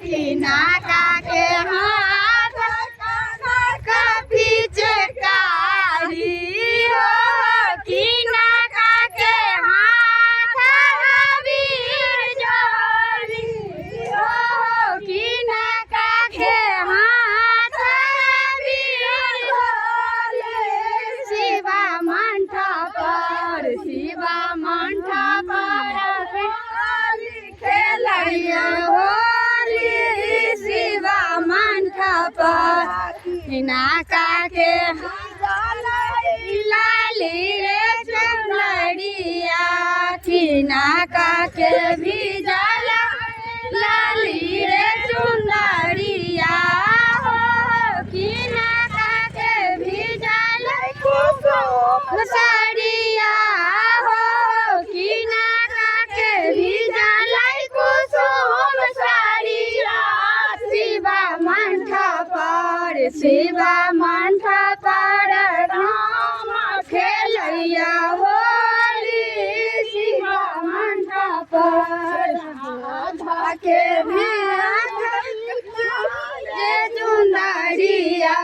खिना के हाथ का पिचकारी हो खिना के हाथ वीर जोरी हो खिना के हाथ वीर जोरी शिवा मंठा पर खेलैया होली शिवा मंठा पर हिनाका के लाली रे चुनरिया हिनाका के भिजल लाली रे चुनरिया हो हिनाका के भिजल कुसुम साड़िया हो हिनाका के भिजल कुसुम साड़िया शिवा मंठा पर राम खेलैया होली शिवा मंठा पर धाके भी चुनरिया